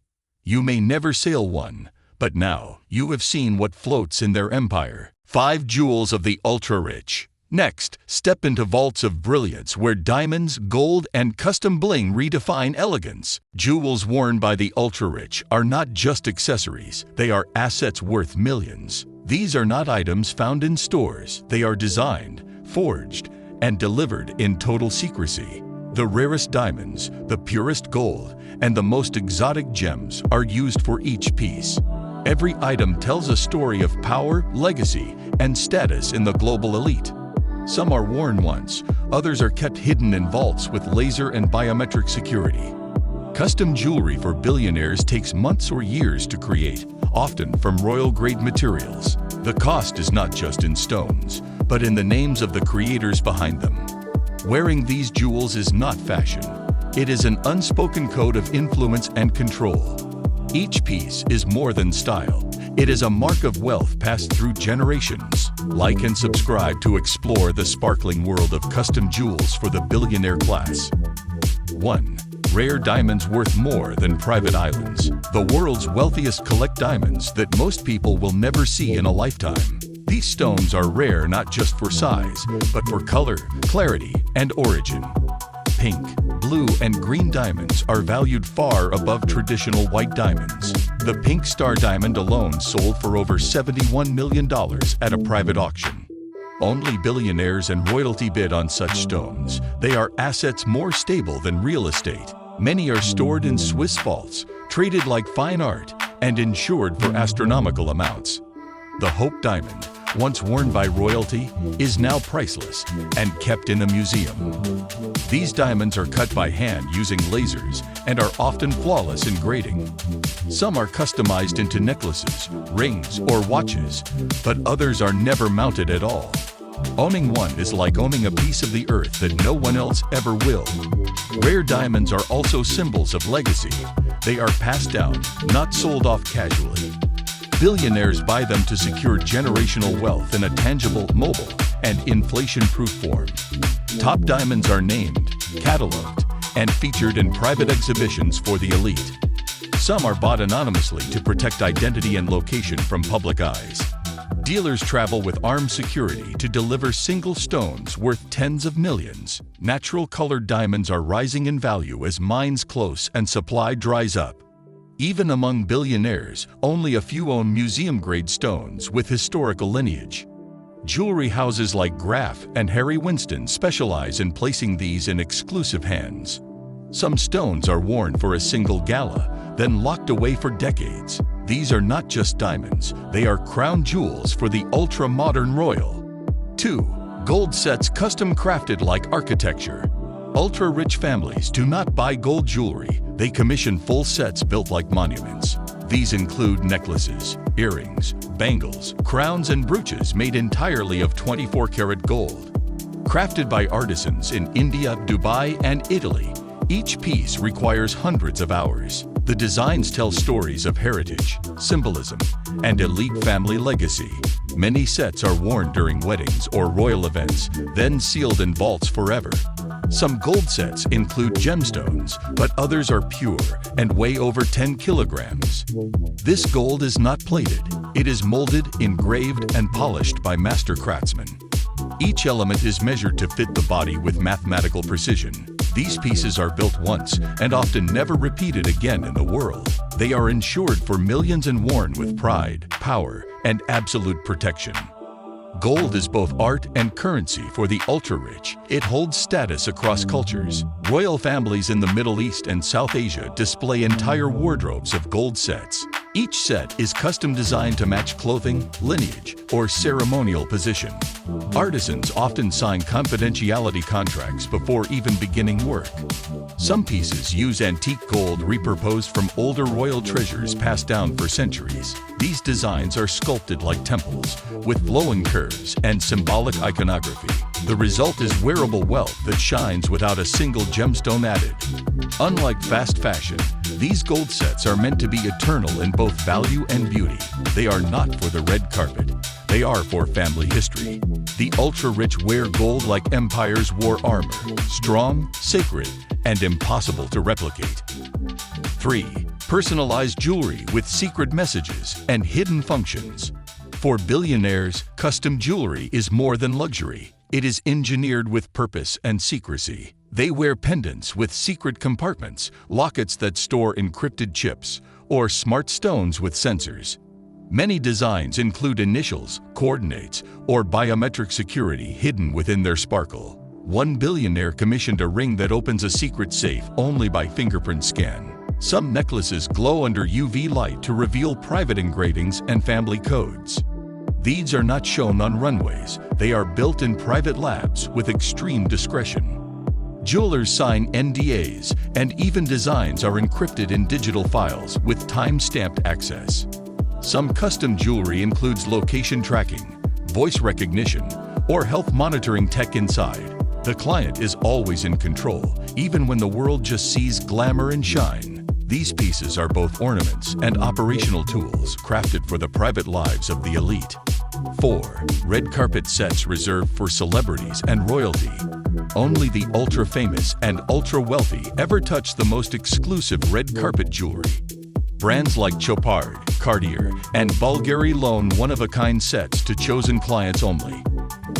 You may never sail one, but now you have seen what floats in their empire. 5 jewels of the ultra-rich. Next, step into vaults of brilliance where diamonds, gold, and custom bling redefine elegance. Jewels worn by the ultra-rich are not just accessories, they are assets worth millions. These are not items found in stores, they are designed, forged, and delivered in total secrecy. The rarest diamonds, the purest gold, and the most exotic gems are used for each piece. Every item tells a story of power, legacy, and status in the global elite. Some are worn once, others are kept hidden in vaults with laser and biometric security. Custom jewelry for billionaires takes months or years to create, often from royal-grade materials. The cost is not just in stones, but in the names of the creators behind them. Wearing these jewels is not fashion. It is an unspoken code of influence and control. Each piece is more than style. It is a mark of wealth passed through generations. Like and subscribe to explore the sparkling world of custom jewels for the billionaire class. 1. Rare diamonds worth more than private islands. The world's wealthiest collect diamonds that most people will never see in a lifetime. These stones are rare not just for size, but for color, clarity, and origin. Pink, blue, and green diamonds are valued far above traditional white diamonds. The pink star diamond alone sold for over $71 million at a private auction. Only billionaires and royalty bid on such stones. They are assets more stable than real estate. Many are stored in Swiss vaults, traded like fine art, and insured for astronomical amounts. The Hope Diamond, once worn by royalty, is now priceless and kept in a museum. These diamonds are cut by hand using lasers and are often flawless in grading. Some are customized into necklaces, rings, or watches, but others are never mounted at all. Owning one is like owning a piece of the earth that no one else ever will. Rare diamonds are also symbols of legacy. They are passed down, not sold off casually. Billionaires buy them to secure generational wealth in a tangible, mobile, and inflation-proof form. Top diamonds are named, cataloged, and featured in private exhibitions for the elite. Some are bought anonymously to protect identity and location from public eyes. Dealers travel with armed security to deliver single stones worth tens of millions. Natural colored diamonds are rising in value as mines close and supply dries up. Even among billionaires, only a few own museum-grade stones with historical lineage. Jewelry houses like Graff and Harry Winston specialize in placing these in exclusive hands. Some stones are worn for a single gala, then locked away for decades. These are not just diamonds, they are crown jewels for the ultra-modern royal. 2. Gold sets custom crafted like architecture. Ultra-rich families do not buy gold jewelry, they commission full sets built like monuments. These include necklaces, earrings, bangles, crowns, and brooches made entirely of 24-karat gold. Crafted by artisans in India, Dubai, and Italy, each piece requires hundreds of hours. The designs tell stories of heritage, symbolism, and elite family legacy. Many sets are worn during weddings or royal events, then sealed in vaults forever. Some gold sets include gemstones, but others are pure and weigh over 10 kilograms. This gold is not plated. It is molded, engraved, and polished by master craftsmen. Each element is measured to fit the body with mathematical precision. These pieces are built once and often never repeated again in the world. They are insured for millions and worn with pride, power, and absolute protection. Gold is both art and currency for the ultra-rich. It holds status across cultures. Royal families in the Middle East and South Asia display entire wardrobes of gold sets. Each set is custom designed to match clothing, lineage, or ceremonial position. Artisans often sign confidentiality contracts before even beginning work. Some pieces use antique gold repurposed from older royal treasures passed down for centuries. These designs are sculpted like temples, with flowing curves and symbolic iconography. The result is wearable wealth that shines without a single gemstone added. Unlike fast fashion, these gold sets are meant to be eternal in both value and beauty. They are not for the red carpet. They are for family history. The ultra-rich wear gold like empires wore armor, strong, sacred, and impossible to replicate. 3. Personalized jewelry with secret messages and hidden functions. For billionaires, custom jewelry is more than luxury. It is engineered with purpose and secrecy. They wear pendants with secret compartments, lockets that store encrypted chips, or smart stones with sensors. Many designs include initials, coordinates, or biometric security hidden within their sparkle. One billionaire commissioned a ring that opens a secret safe only by fingerprint scan. Some necklaces glow under UV light to reveal private engravings and family codes. These are not shown on runways. They are built in private labs with extreme discretion. Jewelers sign NDAs, and even designs are encrypted in digital files with time-stamped access. Some custom jewelry includes location tracking, voice recognition, or health monitoring tech inside. The client is always in control, even when the world just sees glamour and shine. These pieces are both ornaments and operational tools crafted for the private lives of the elite. 4. Red carpet sets reserved for celebrities and royalty. Only the ultra-famous and ultra-wealthy ever touch the most exclusive red carpet jewelry. Brands like Chopard, Cartier, and Bulgari loan one-of-a-kind sets to chosen clients only.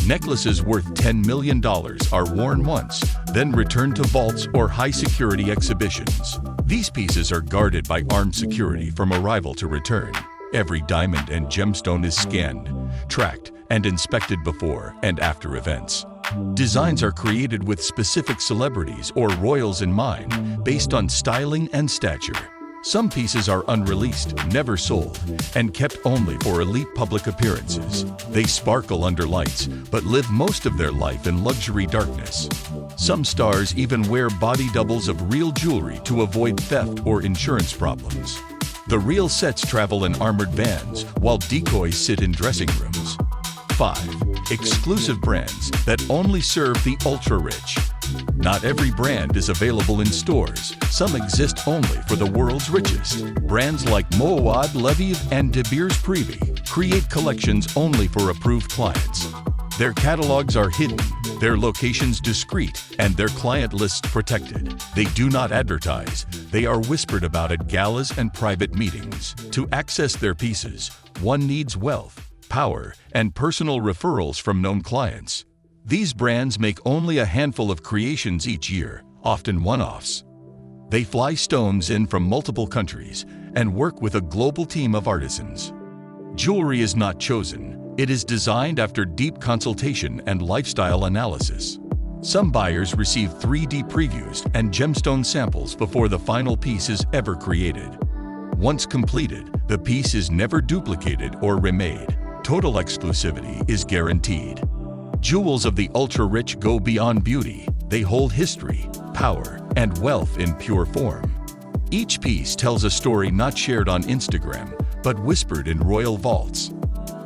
Necklaces worth $10 million are worn once, then returned to vaults or high-security exhibitions. These pieces are guarded by armed security from arrival to return. Every diamond and gemstone is scanned, tracked, and inspected before and after events. Designs are created with specific celebrities or royals in mind, based on styling and stature. Some pieces are unreleased, never sold, and kept only for elite public appearances. They sparkle under lights, but live most of their life in luxury darkness. Some stars even wear body doubles of real jewelry to avoid theft or insurance problems. The real sets travel in armored vans, while decoys sit in dressing rooms. 5. Exclusive brands that only serve the ultra-rich. Not every brand is available in stores. Some exist only for the world's richest. Brands like Moawad, Lavish, and De Beers Privy create collections only for approved clients. Their catalogs are hidden, their locations discreet, and their client lists protected. They do not advertise. They are whispered about at galas and private meetings. To access their pieces, one needs wealth, power, and personal referrals from known clients. These brands make only a handful of creations each year, often one-offs. They fly stones in from multiple countries and work with a global team of artisans. Jewelry is not chosen. It is designed after deep consultation and lifestyle analysis. Some buyers receive 3D previews and gemstone samples before the final piece is ever created. Once completed, the piece is never duplicated or remade. Total exclusivity is guaranteed. Jewels of the ultra-rich go beyond beauty. They hold history, power, and wealth in pure form. Each piece tells a story not shared on Instagram, but whispered in royal vaults.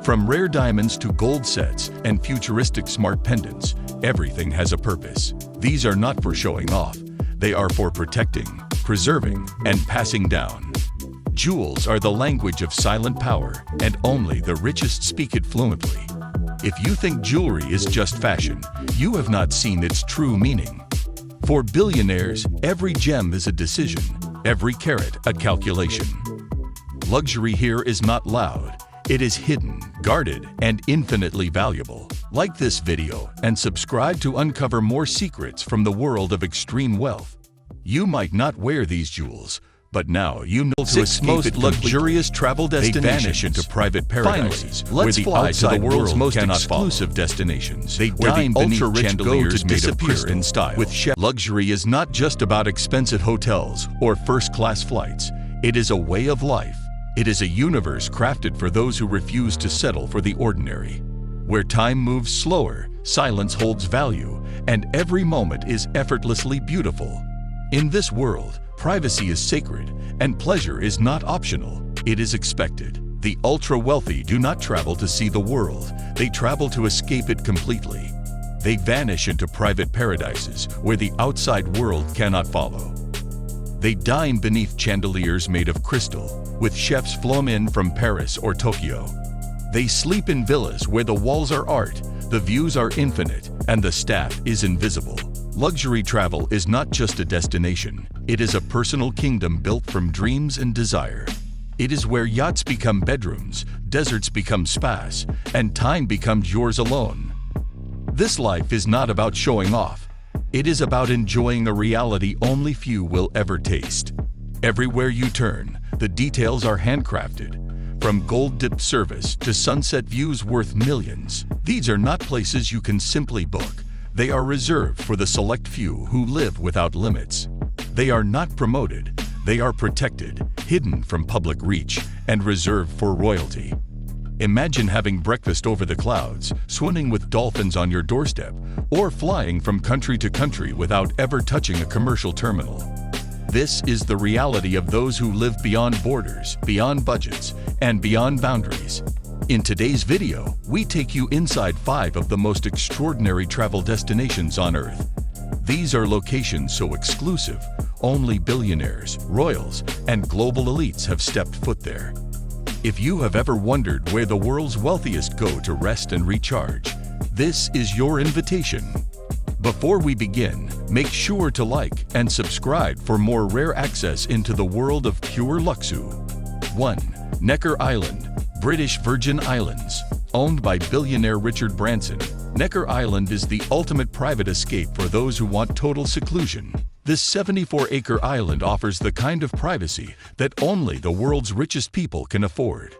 From rare diamonds to gold sets and futuristic smart pendants, everything has a purpose. These are not for showing off. They are for protecting, preserving, and passing down. Jewels are the language of silent power, and only the richest speak it fluently. If you think jewelry is just fashion, you have not seen its true meaning. For billionaires, every gem is a decision, every carat a calculation. Luxury here is not loud. It is hidden, guarded, and infinitely valuable. Like this video and subscribe to uncover more secrets from the world of extreme wealth. You might not wear these jewels, but now you know 6 most luxurious travel destinations. They vanish into private paradises. Finally, let's fly to the world's most exclusive destinations. They dine beneath chandeliers made of crystal in style. Luxury is not just about expensive hotels or first-class flights. It is a way of life. It is a universe crafted for those who refuse to settle for the ordinary. Where time moves slower, silence holds value, and every moment is effortlessly beautiful. In this world, privacy is sacred, and pleasure is not optional. It is expected. The ultra-wealthy do not travel to see the world. They travel to escape it completely. They vanish into private paradises where the outside world cannot follow. They dine beneath chandeliers made of crystal, with chefs flown in from Paris or Tokyo. They sleep in villas where the walls are art, the views are infinite, and the staff is invisible. Luxury travel is not just a destination. It is a personal kingdom built from dreams and desire. It is where yachts become bedrooms, deserts become spas, and time becomes yours alone. This life is not about showing off. It is about enjoying a reality only few will ever taste. Everywhere you turn, the details are handcrafted. From gold-dipped service to sunset views worth millions. These are not places you can simply book. They are reserved for the select few who live without limits. They are not promoted. They are protected, hidden from public reach, and reserved for royalty. Imagine having breakfast over the clouds, swimming with dolphins on your doorstep, or flying from country to country without ever touching a commercial terminal. This is the reality of those who live beyond borders, beyond budgets, and beyond boundaries. In today's video, we take you inside 5 of the most extraordinary travel destinations on Earth. These are locations so exclusive, only billionaires, royals, and global elites have stepped foot there. If you have ever wondered where the world's wealthiest go to rest and recharge, this is your invitation. Before we begin, make sure to like and subscribe for more rare access into the world of pure luxury. 1. Necker Island, British Virgin Islands. Owned by billionaire Richard Branson, Necker Island is the ultimate private escape for those who want total seclusion. This 74-acre island offers the kind of privacy that only the world's richest people can afford.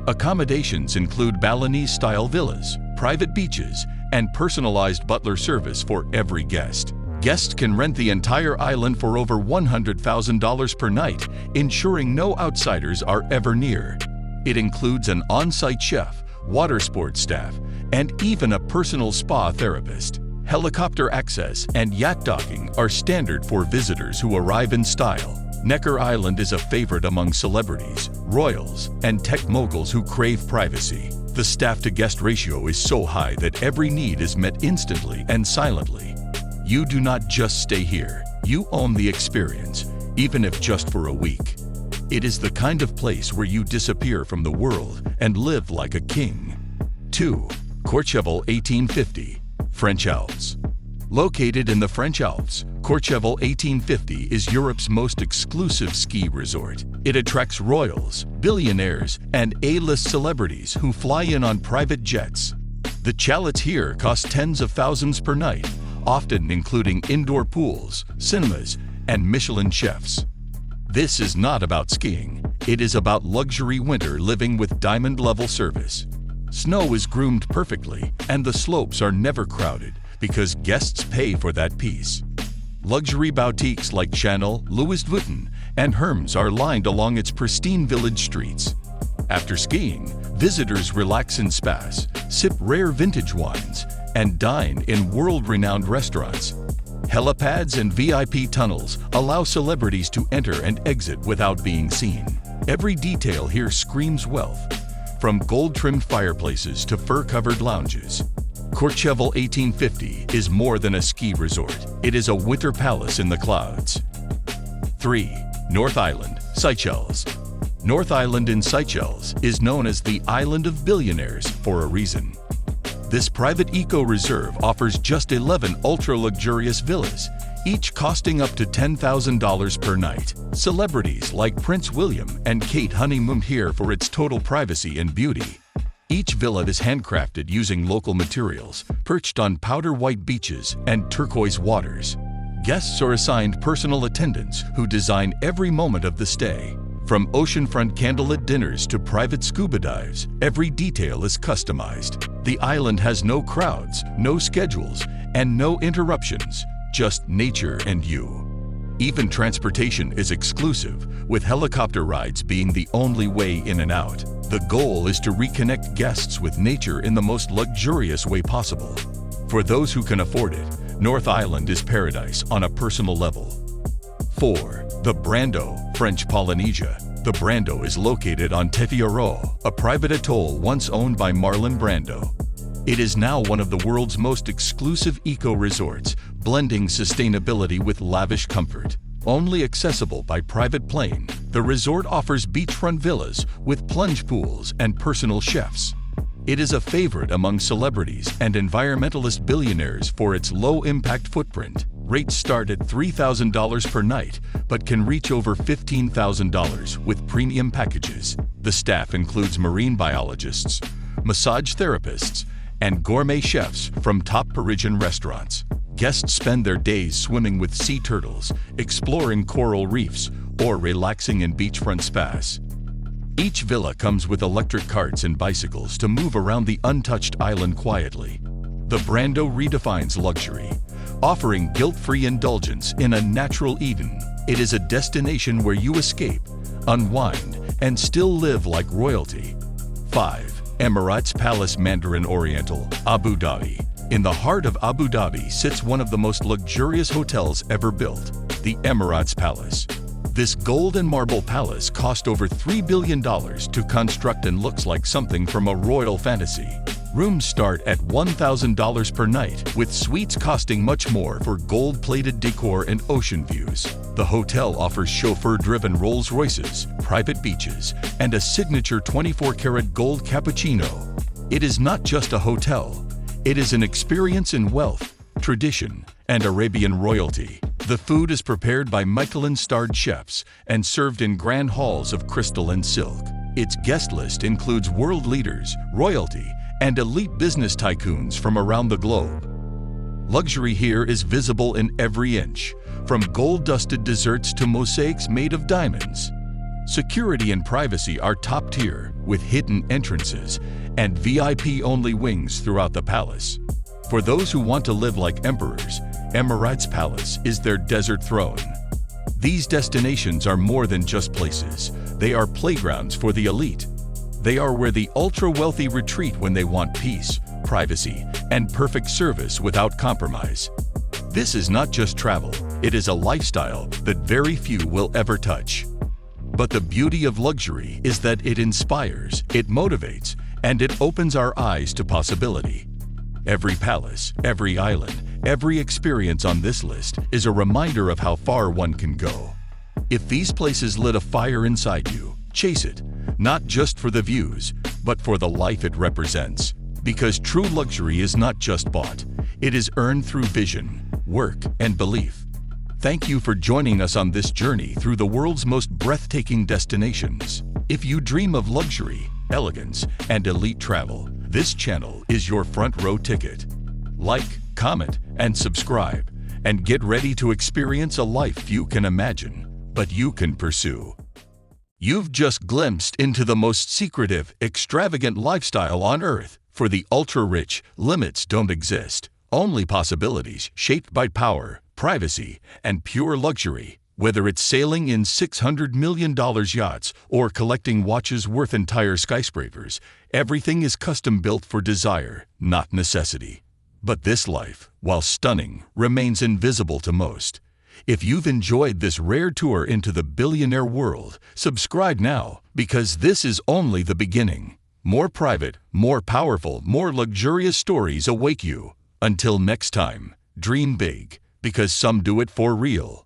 Accommodations include Balinese-style villas, private beaches, and personalized butler service for every guest. Guests can rent the entire island for over $100,000 per night, ensuring no outsiders are ever near. It includes an on-site chef, water sports staff, and even a personal spa therapist. Helicopter access and yacht docking are standard for visitors who arrive in style. Necker Island is a favorite among celebrities, royals, and tech moguls who crave privacy. The staff-to-guest ratio is so high that every need is met instantly and silently. You do not just stay here, you own the experience, even if just for a week. It is the kind of place where you disappear from the world and live like a king. 2. Courchevel 1850, French Alps. Located in the French Alps, Courchevel 1850 is Europe's most exclusive ski resort. It attracts royals, billionaires, and A-list celebrities who fly in on private jets. The chalets here cost tens of thousands per night, often including indoor pools, cinemas, and Michelin chefs. This is not about skiing. It is about luxury winter living with diamond-level service. Snow is groomed perfectly, and the slopes are never crowded because guests pay for that peace. Luxury boutiques like Chanel, Louis Vuitton, and Hermes are lined along its pristine village streets. After skiing, visitors relax in spas, sip rare vintage wines, and dine in world-renowned restaurants. Helipads and VIP tunnels allow celebrities to enter and exit without being seen. Every detail here screams wealth, from gold-trimmed fireplaces to fur-covered lounges. Courchevel 1850 is more than a ski resort. It is a winter palace in the clouds. 3. North Island, Seychelles. North Island in Seychelles is known as the Island of Billionaires for a reason. This private eco-reserve offers just 11 ultra-luxurious villas, each costing up to $10,000 per night. Celebrities like Prince William and Kate honeymoon here for its total privacy and beauty. Each villa is handcrafted using local materials, perched on powder-white beaches and turquoise waters. Guests are assigned personal attendants who design every moment of the stay. From oceanfront candlelit dinners to private scuba dives, every detail is customized. The island has no crowds, no schedules, and no interruptions, just nature and you. Even transportation is exclusive, with helicopter rides being the only way in and out. The goal is to reconnect guests with nature in the most luxurious way possible. For those who can afford it, North Island is paradise on a personal level. 4. The Brando, French Polynesia. The Brando is located on Tetiaroa, a private atoll once owned by Marlon Brando. It is now one of the world's most exclusive eco-resorts, blending sustainability with lavish comfort. Only accessible by private plane, the resort offers beachfront villas with plunge pools and personal chefs. It is a favorite among celebrities and environmentalist billionaires for its low-impact footprint. Rates start at $3,000 per night, but can reach over $15,000 with premium packages. The staff includes marine biologists, massage therapists, and gourmet chefs from top Parisian restaurants. Guests spend their days swimming with sea turtles, exploring coral reefs, or relaxing in beachfront spas. Each villa comes with electric carts and bicycles to move around the untouched island quietly. The Brando redefines luxury, offering guilt-free indulgence in a natural Eden. It is a destination where you escape, unwind, and still live like royalty. 5. Emirates Palace Mandarin Oriental, Abu Dhabi. In the heart of Abu Dhabi sits one of the most luxurious hotels ever built, the Emirates Palace. This gold and marble palace cost over $3 billion to construct and looks like something from a royal fantasy. Rooms start at $1,000 per night, with suites costing much more for gold-plated decor and ocean views. The hotel offers chauffeur-driven Rolls-Royces, private beaches, and a signature 24-karat gold cappuccino. It is not just a hotel. It is an experience in wealth, tradition, and Arabian royalty. The food is prepared by Michelin-starred chefs and served in grand halls of crystal and silk. Its guest list includes world leaders, royalty, and elite business tycoons from around the globe. Luxury here is visible in every inch, from gold-dusted desserts to mosaics made of diamonds. Security and privacy are top tier, with hidden entrances and VIP-only wings throughout the palace. For those who want to live like emperors, Emirates Palace is their desert throne. These destinations are more than just places. They are playgrounds for the elite. They are where the ultra-wealthy retreat when they want peace, privacy, and perfect service without compromise. This is not just travel, it is a lifestyle that very few will ever touch. But the beauty of luxury is that it inspires, it motivates, and it opens our eyes to possibility. Every palace, every island, every experience on this list is a reminder of how far one can go. If these places lit a fire inside you, chase it, not just for the views, but for the life it represents. Because true luxury is not just bought, it is earned through vision, work, and belief. Thank you for joining us on this journey through the world's most breathtaking destinations. If you dream of luxury, elegance, and elite travel, this channel is your front row ticket. Like, comment, and subscribe, and get ready to experience a life few can imagine, but you can pursue. You've just glimpsed into the most secretive, extravagant lifestyle on Earth. For the ultra-rich, limits don't exist. Only possibilities shaped by power, privacy, and pure luxury. Whether it's sailing in $600 million yachts or collecting watches worth entire skyscrapers, everything is custom-built for desire, not necessity. But this life, while stunning, remains invisible to most. If you've enjoyed this rare tour into the billionaire world, subscribe now, because this is only the beginning. More private, more powerful, more luxurious stories await you. Until next time, dream big, because some do it for real.